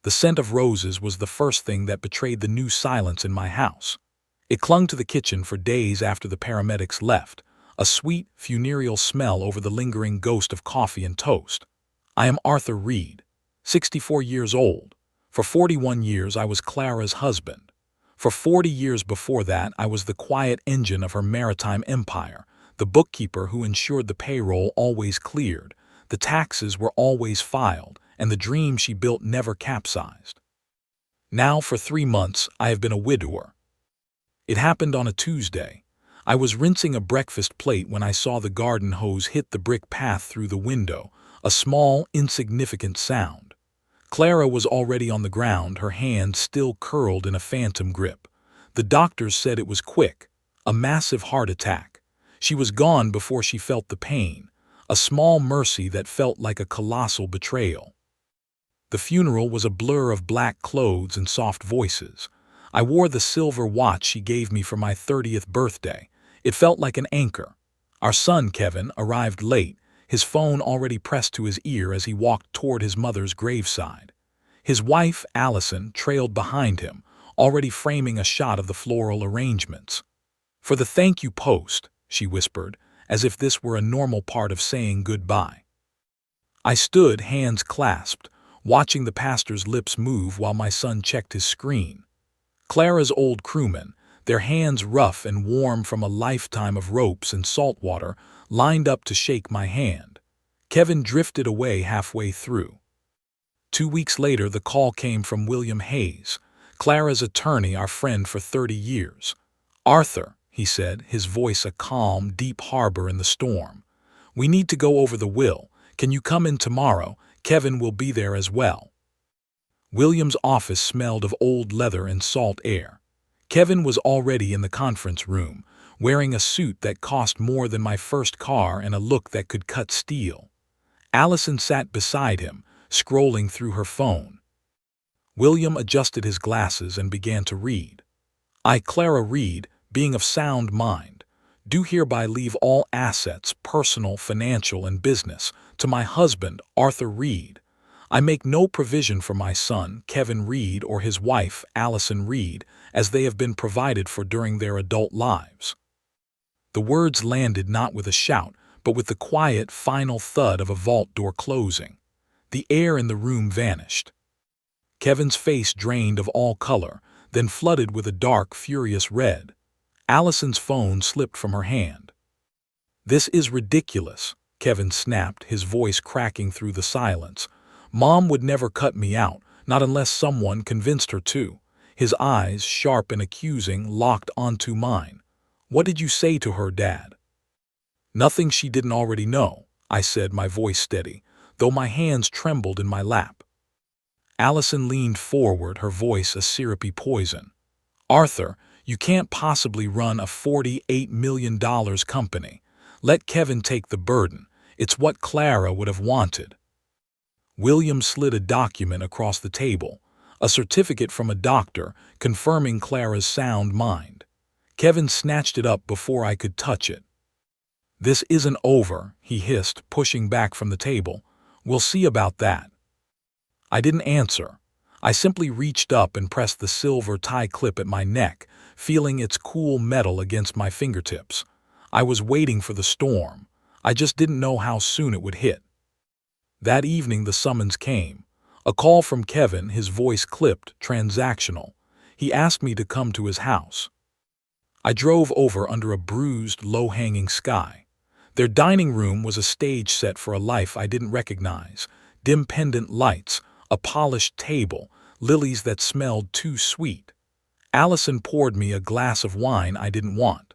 The scent of roses was the first thing that betrayed the new silence in my house. It clung to the kitchen for days after the paramedics left, a sweet, funereal smell over the lingering ghost of coffee and toast. I am Arthur Reed, 64 years old. For 41 years I was Clara's husband. For 40 years before that I was the quiet engine of her maritime empire, the bookkeeper who ensured the payroll always cleared, the taxes were always filed, and the dream she built never capsized. Now for 3 months I have been a widower. It happened on a Tuesday. I was rinsing a breakfast plate when I saw the garden hose hit the brick path through the window, a small, insignificant sound. Clara was already on the ground, her hand still curled in a phantom grip. The doctors said it was quick, a massive heart attack. She was gone before she felt the pain, a small mercy that felt like a colossal betrayal. The funeral was a blur of black clothes and soft voices. I wore the silver watch she gave me for my 30th birthday. It felt like an anchor. Our son, Kevin, arrived late, his phone already pressed to his ear as he walked toward his mother's graveside. His wife, Allison, trailed behind him, already framing a shot of the floral arrangements. "For the thank you post," she whispered, as if this were a normal part of saying goodbye. I stood, hands clasped, watching the pastor's lips move while my son checked his screen. Clara's old crewmen, their hands rough and warm from a lifetime of ropes and salt water, lined up to shake my hand. Kevin drifted away halfway through. 2 weeks later, the call came from William Hayes, Clara's attorney, our friend for 30 years. "Arthur," he said, his voice a calm, deep harbor in the storm. "We need to go over the will. Can you come in tomorrow? Kevin will be there as well." William's office smelled of old leather and salt air. Kevin was already in the conference room, wearing a suit that cost more than my first car and a look that could cut steel. Allison sat beside him, scrolling through her phone. William adjusted his glasses and began to read. "I, Clara Reed, being of sound mind, do hereby leave all assets, personal, financial, and business, to my husband, Arthur Reed. I make no provision for my son, Kevin Reed, or his wife, Allison Reed, as they have been provided for during their adult lives." The words landed not with a shout, but with the quiet, final thud of a vault door closing. The air in the room vanished. Kevin's face drained of all color, then flooded with a dark, furious red. Allison's phone slipped from her hand. "This is ridiculous," Kevin snapped, his voice cracking through the silence. "Mom would never cut me out, not unless someone convinced her to." His eyes, sharp and accusing, locked onto mine. "What did you say to her, Dad?" "Nothing she didn't already know," I said, my voice steady, though my hands trembled in my lap. Allison leaned forward, her voice a syrupy poison. "Arthur, you can't possibly run a $48 million company. Let Kevin take the burden. It's what Clara would have wanted." William slid a document across the table, a certificate from a doctor confirming Clara's sound mind. Kevin snatched it up before I could touch it. "This isn't over," he hissed, pushing back from the table. "We'll see about that." I didn't answer. I simply reached up and pressed the silver tie clip at my neck, feeling its cool metal against my fingertips. I was waiting for the storm. I just didn't know how soon it would hit. That evening the summons came. A call from Kevin, his voice clipped, transactional. He asked me to come to his house. I drove over under a bruised, low-hanging sky. Their dining room was a stage set for a life I didn't recognize. Dim pendant lights, a polished table, lilies that smelled too sweet. Allison poured me a glass of wine I didn't want.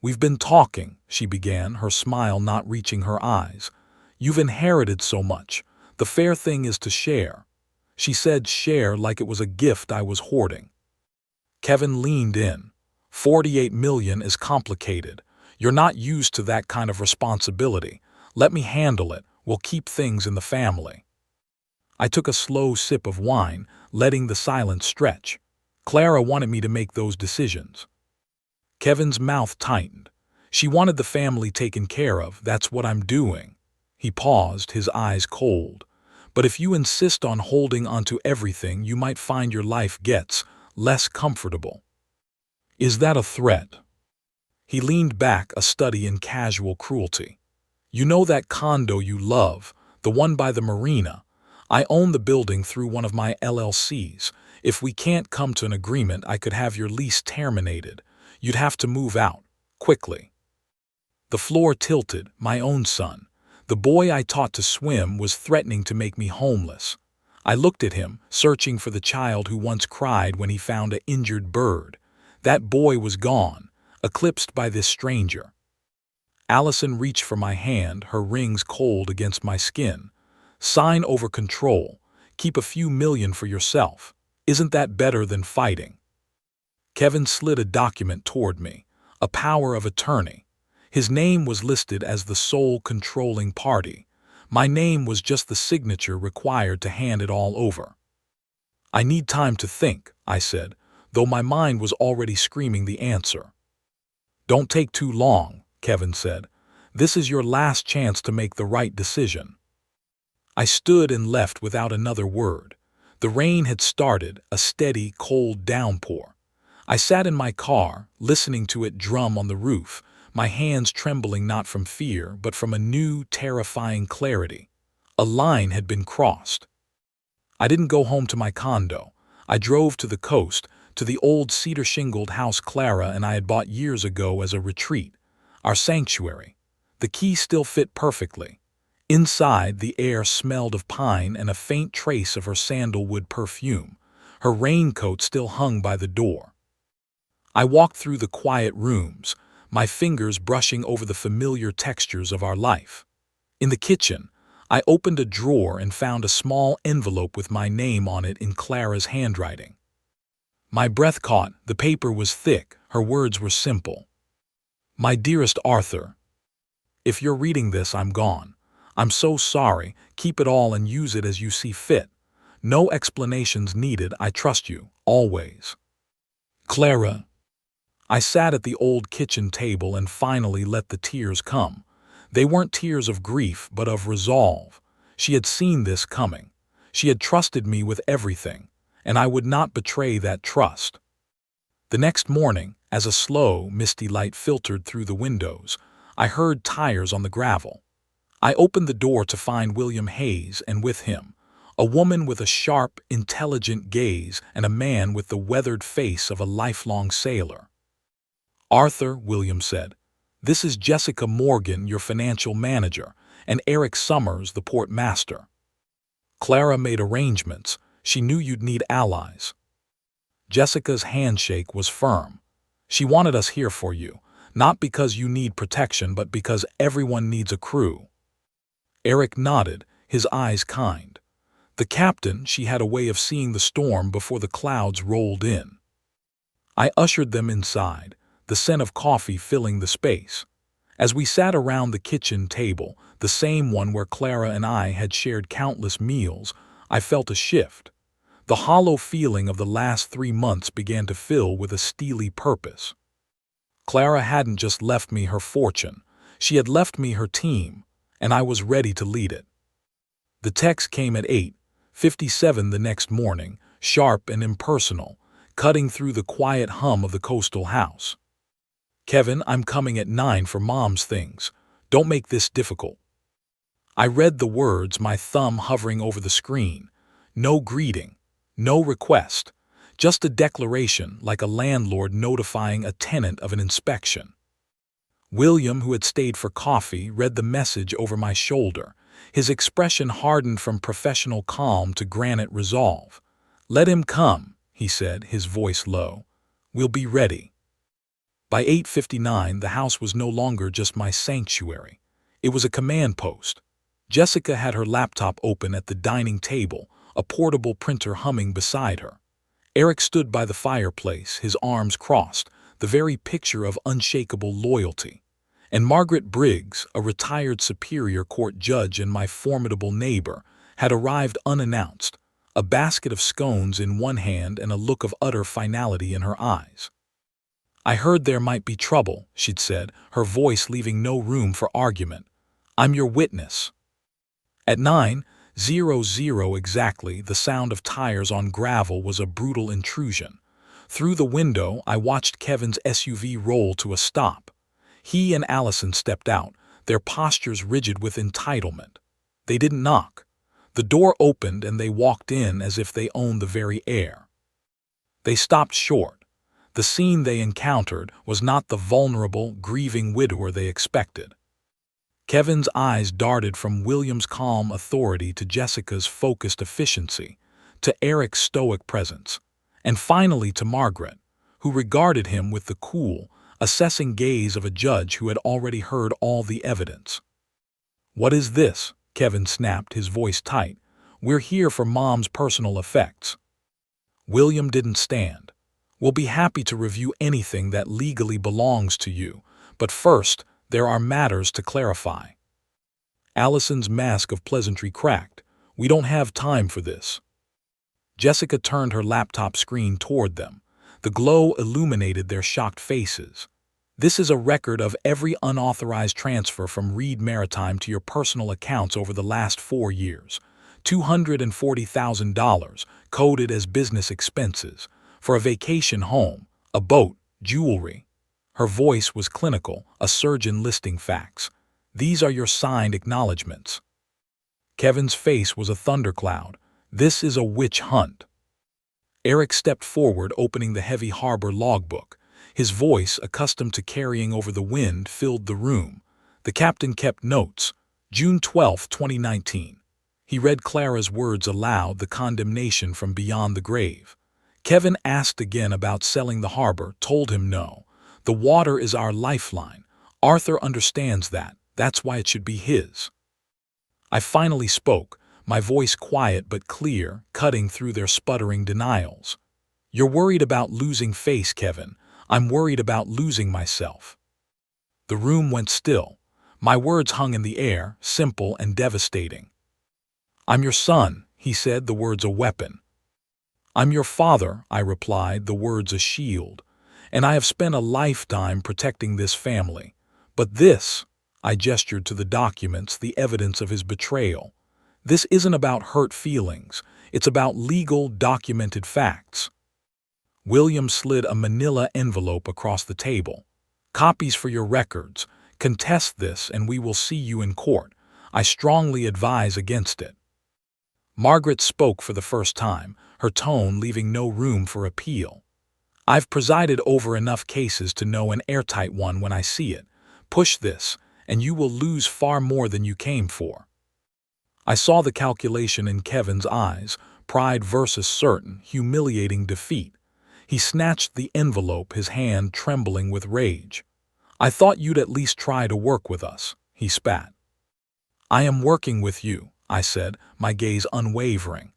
"We've been talking," she began, her smile not reaching her eyes. "You've inherited so much. The fair thing is to share." She said share like it was a gift I was hoarding. Kevin leaned in. "48 million is complicated. You're not used to that kind of responsibility. Let me handle it. We'll keep things in the family." I took a slow sip of wine, letting the silence stretch. Clara wanted me to make those decisions. Kevin's mouth tightened. "She wanted the family taken care of. That's what I'm doing." He paused, his eyes cold. But if you insist on holding onto everything, you might find your life gets less comfortable. Is that a threat? He leaned back, a study in casual cruelty. You know that condo you love, the one by the marina? I own the building through one of my LLCs. If we can't come to an agreement, I could have your lease terminated. You'd have to move out, quickly. The floor tilted. My own son, the boy I taught to swim, was threatening to make me homeless. I looked at him, searching for the child who once cried when he found an injured bird. That boy was gone, eclipsed by this stranger. Allison reached for my hand, her rings cold against my skin. Sign over control. Keep a few million for yourself. Isn't that better than fighting? Kevin slid a document toward me, a power of attorney. His name was listed as the sole controlling party. My name was just the signature required to hand it all over. I need time to think, I said, though my mind was already screaming the answer. Don't take too long, Kevin said. This is your last chance to make the right decision. I stood and left without another word. The rain had started, a steady, cold downpour. I sat in my car, listening to it drum on the roof, my hands trembling not from fear but from a new, terrifying clarity. A line had been crossed. I didn't go home to my condo. I drove to the coast, to the old cedar-shingled house Clara and I had bought years ago as a retreat, our sanctuary. The key still fit perfectly. Inside, the air smelled of pine and a faint trace of her sandalwood perfume. Her raincoat still hung by the door. I walked through the quiet rooms, my fingers brushing over the familiar textures of our life. In the kitchen, I opened a drawer and found a small envelope with my name on it in Clara's handwriting. My breath caught. The paper was thick, her words were simple. My dearest Arthur, if you're reading this, I'm gone. I'm so sorry. Keep it all and use it as you see fit. No explanations needed. I trust you, always. Clara. I sat at the old kitchen table and finally let the tears come. They weren't tears of grief, but of resolve. She had seen this coming. She had trusted me with everything, and I would not betray that trust. The next morning, as a slow, misty light filtered through the windows, I heard tires on the gravel. I opened the door to find William Hayes, and with him, a woman with a sharp, intelligent gaze and a man with the weathered face of a lifelong sailor. Arthur, William said, this is Jessica Morgan, your financial manager, and Eric Summers, the port master. Clara made arrangements. She knew you'd need allies. Jessica's handshake was firm. She wanted us here for you, not because you need protection, but because everyone needs a crew. Eric nodded, his eyes kind. The captain, she had a way of seeing the storm before the clouds rolled in. I ushered them inside, the scent of coffee filling the space. As we sat around the kitchen table, the same one where Clara and I had shared countless meals, I felt a shift. The hollow feeling of the last 3 months began to fill with a steely purpose. Clara hadn't just left me her fortune, she had left me her team, and I was ready to lead it. The text came at 8:57 the next morning, sharp and impersonal, cutting through the quiet hum of the coastal house. Kevin, I'm coming at 9 for Mom's things. Don't make this difficult. I read the words, my thumb hovering over the screen. No greeting, no request, just a declaration like a landlord notifying a tenant of an inspection. William, who had stayed for coffee, read the message over my shoulder. His expression hardened from professional calm to granite resolve. Let him come, he said, his voice low. We'll be ready. By 8:59, the house was no longer just my sanctuary. It was a command post. Jessica had her laptop open at the dining table, a portable printer humming beside her. Eric stood by the fireplace, his arms crossed, the very picture of unshakable loyalty. And Margaret Briggs, a retired Superior Court judge and my formidable neighbor, had arrived unannounced, a basket of scones in one hand and a look of utter finality in her eyes. I heard there might be trouble, she'd said, her voice leaving no room for argument. I'm your witness. At 0-0 exactly. The sound of tires on gravel was a brutal intrusion. Through the window, I watched Kevin's SUV roll to a stop. He and Allison stepped out, their postures rigid with entitlement. They didn't knock. The door opened and they walked in as if they owned the very air. They stopped short. The scene they encountered was not the vulnerable, grieving widower they expected. Kevin's eyes darted from William's calm authority to Jessica's focused efficiency, to Eric's stoic presence, and finally to Margaret, who regarded him with the cool, assessing gaze of a judge who had already heard all the evidence. "What is this?" Kevin snapped, his voice tight. "We're here for Mom's personal effects." William didn't stand. "We'll be happy to review anything that legally belongs to you, but first, there are matters to clarify." Allison's mask of pleasantry cracked. "We don't have time for this." Jessica turned her laptop screen toward them. The glow illuminated their shocked faces. "This is a record of every unauthorized transfer from Reed Maritime to your personal accounts over the last 4 years. $240,000, coded as business expenses, for a vacation home, a boat, jewelry." Her voice was clinical, a surgeon listing facts. "These are your signed acknowledgments." Kevin's face was a thundercloud. "This is a witch hunt." Eric stepped forward, opening the heavy harbor logbook. His voice, accustomed to carrying over the wind, filled the room. The captain kept notes. June 12, 2019. He read Clara's words aloud, the condemnation from beyond the grave. Kevin asked again about selling the harbor, told him no. "The water is our lifeline. Arthur understands that. That's why it should be his." I finally spoke, my voice quiet but clear, cutting through their sputtering denials. "You're worried about losing face, Kevin. I'm worried about losing myself." The room went still. My words hung in the air, simple and devastating. "I'm your son," he said, the words a weapon. "I'm your father," I replied, the words a shield. "And I have spent a lifetime protecting this family. But this," I gestured to the documents, the evidence of his betrayal, "this isn't about hurt feelings. It's about legal, documented facts." William slid a manila envelope across the table. "Copies for your records. Contest this and we will see you in court. I strongly advise against it." Margaret spoke for the first time, her tone leaving no room for appeal. "I've presided over enough cases to know an airtight one when I see it. Push this, and you will lose far more than you came for." I saw the calculation in Kevin's eyes, pride versus certain, humiliating defeat. He snatched the envelope, his hand trembling with rage. "I thought you'd at least try to work with us," he spat. "I am working with you," I said, my gaze unwavering.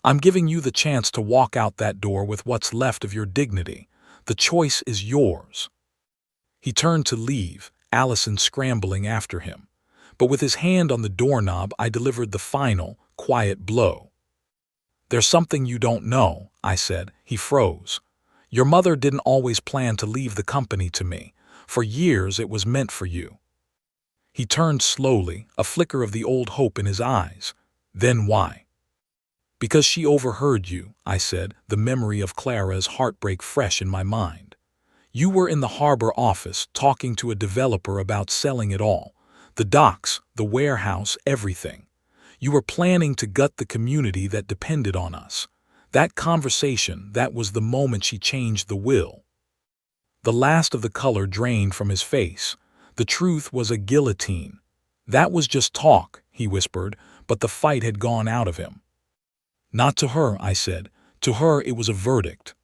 "I'm giving you the chance to walk out that door with what's left of your dignity. The choice is yours." He turned to leave, Allison scrambling after him. But with his hand on the doorknob, I delivered the final, quiet blow. "There's something you don't know," I said. He froze. "Your mother didn't always plan to leave the company to me. For years it was meant for you." He turned slowly, a flicker of the old hope in his eyes. "Then why?" "Because she overheard you," I said, the memory of Clara's heartbreak fresh in my mind. "You were in the harbor office, talking to a developer about selling it all. The docks, the warehouse, everything. You were planning to gut the community that depended on us. That conversation, that was the moment she changed the will." The last of the color drained from his face. The truth was a guillotine. "That was just talk," he whispered, but the fight had gone out of him. "Not to her," I said. "To her it was a verdict."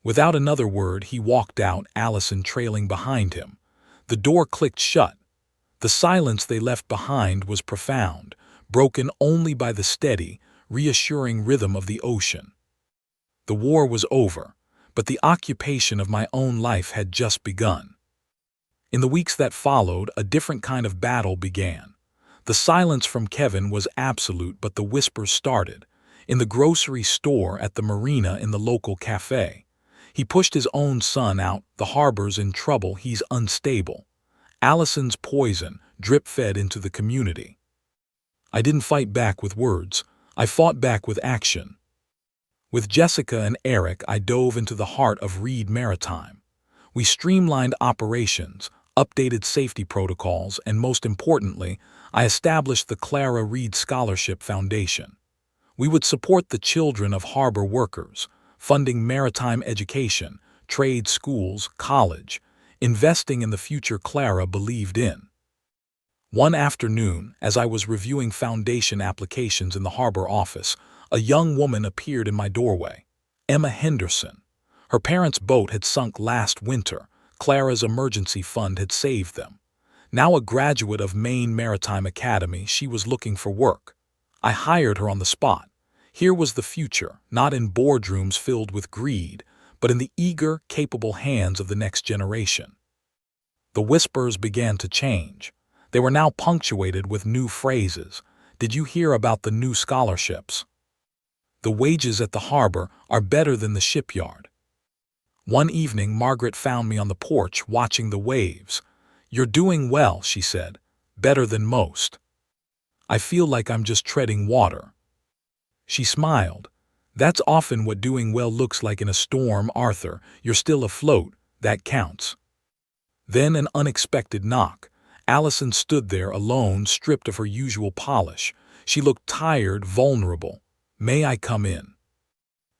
Without another word, he walked out, Allison trailing behind him. The door clicked shut. The silence they left behind was profound, broken only by the steady, reassuring rhythm of the ocean. The war was over, but the occupation of my own life had just begun. In the weeks that followed, a different kind of battle began. The silence from Kevin was absolute, but the whispers started. In the grocery store, at the marina, in the local cafe. He pushed his own son out. "The harbor's in trouble, he's unstable." Allison's poison, drip-fed into the community. I didn't fight back with words. I fought back with action. With Jessica and Eric, I dove into the heart of Reed Maritime. We streamlined operations, updated safety protocols, and most importantly, I established the Clara Reed Scholarship Foundation. We would support the children of harbor workers, funding maritime education, trade schools, college, investing in the future Clara believed in. One afternoon, as I was reviewing foundation applications in the harbor office, a young woman appeared in my doorway. Emma Henderson. Her parents' boat had sunk last winter. Clara's emergency fund had saved them. Now a graduate of Maine Maritime Academy, she was looking for work. I hired her on the spot. Here was the future, not in boardrooms filled with greed, but in the eager, capable hands of the next generation. The whispers began to change. They were now punctuated with new phrases. Did you hear about the new scholarships? The wages at the harbor are better than the shipyard. One evening, Margaret found me on the porch watching the waves. You're doing well, she said. Better than most. I feel like I'm just treading water. She smiled. That's often what doing well looks like in a storm, Arthur. You're still afloat. That counts. Then an unexpected knock. Allison stood there alone, stripped of her usual polish. She looked tired, vulnerable. May I come in?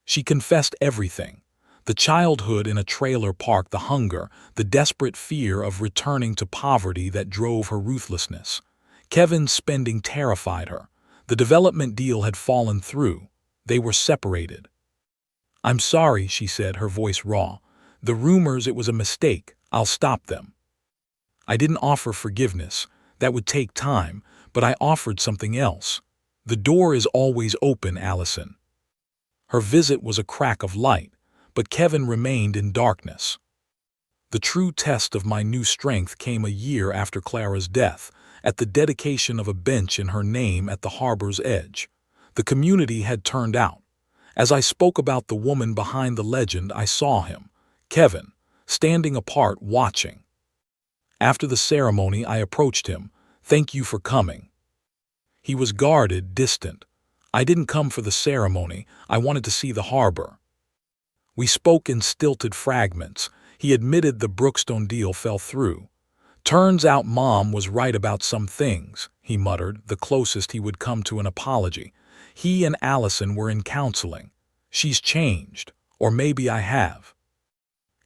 She confessed everything. The childhood in a trailer park, the hunger, the desperate fear of returning to poverty that drove her ruthlessness. Kevin's spending terrified her. The development deal had fallen through. They were separated. I'm sorry, she said, her voice raw. The rumors, it was a mistake. I'll stop them. I didn't offer forgiveness. That would take time, but I offered something else. The door is always open, Allison. Her visit was a crack of light, but Kevin remained in darkness. The true test of my new strength came a year after Clara's death, at the dedication of a bench in her name at the harbor's edge. The community had turned out. As I spoke about the woman behind the legend, I saw him, Kevin, standing apart watching. After the ceremony, I approached him. Thank you for coming. He was guarded, distant. I didn't come for the ceremony. I wanted to see the harbor. We spoke in stilted fragments. He admitted the Brookstone deal fell through. Turns out Mom was right about some things, he muttered, the closest he would come to an apology. He and Allison were in counseling. She's changed, or maybe I have.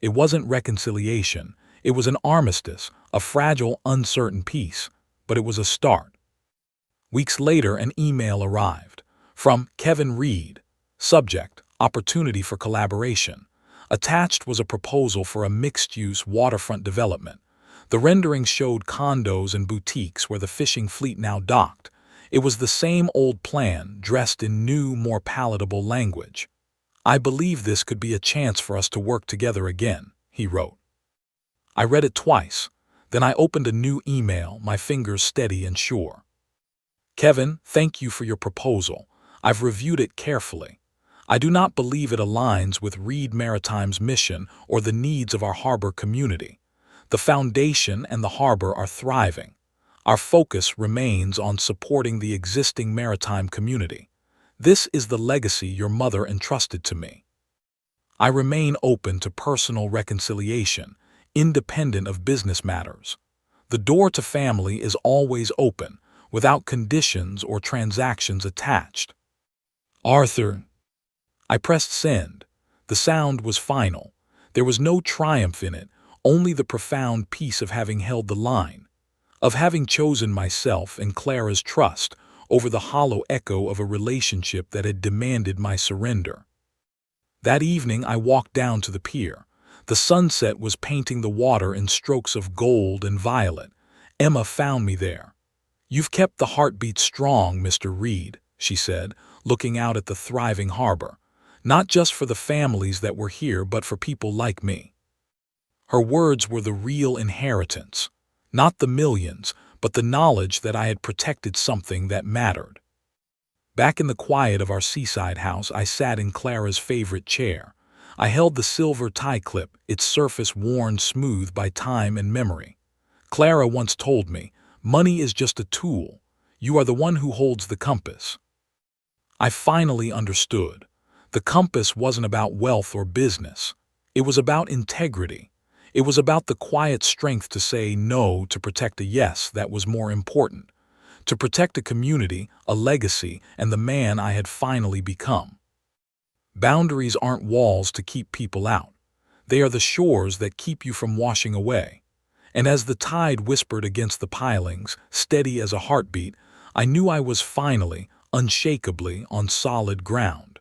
It wasn't reconciliation. It was an armistice, a fragile, uncertain peace, but it was a start. Weeks later, an email arrived. From Kevin Reed. Subject, opportunity for collaboration. Attached was a proposal for a mixed-use waterfront development. The renderings showed condos and boutiques where the fishing fleet now docked. It was the same old plan, dressed in new, more palatable language. I believe this could be a chance for us to work together again, he wrote. I read it twice. Then I opened a new email, my fingers steady and sure. Kevin, thank you for your proposal. I've reviewed it carefully. I do not believe it aligns with Reed Maritime's mission or the needs of our harbor community. The foundation and the harbor are thriving. Our focus remains on supporting the existing maritime community. This is the legacy your mother entrusted to me. I remain open to personal reconciliation, independent of business matters. The door to family is always open, without conditions or transactions attached. Arthur. I pressed send. The sound was final. There was no triumph in it, only the profound peace of having held the line, of having chosen myself and Clara's trust over the hollow echo of a relationship that had demanded my surrender. That evening I walked down to the pier. The sunset was painting the water in strokes of gold and violet. Emma found me there. You've kept the heartbeat strong, Mr. Reed, she said, looking out at the thriving harbor. Not just for the families that were here, but for people like me. Her words were the real inheritance. Not the millions, but the knowledge that I had protected something that mattered. Back in the quiet of our seaside house, I sat in Clara's favorite chair. I held the silver tie clip, its surface worn smooth by time and memory. Clara once told me, money is just a tool. You are the one who holds the compass. I finally understood. The compass wasn't about wealth or business. It was about integrity. It was about the quiet strength to say no to protect a yes that was more important, to protect a community, a legacy, and the man I had finally become. Boundaries aren't walls to keep people out. They are the shores that keep you from washing away. And as the tide whispered against the pilings, steady as a heartbeat, I knew I was finally, unshakably on solid ground.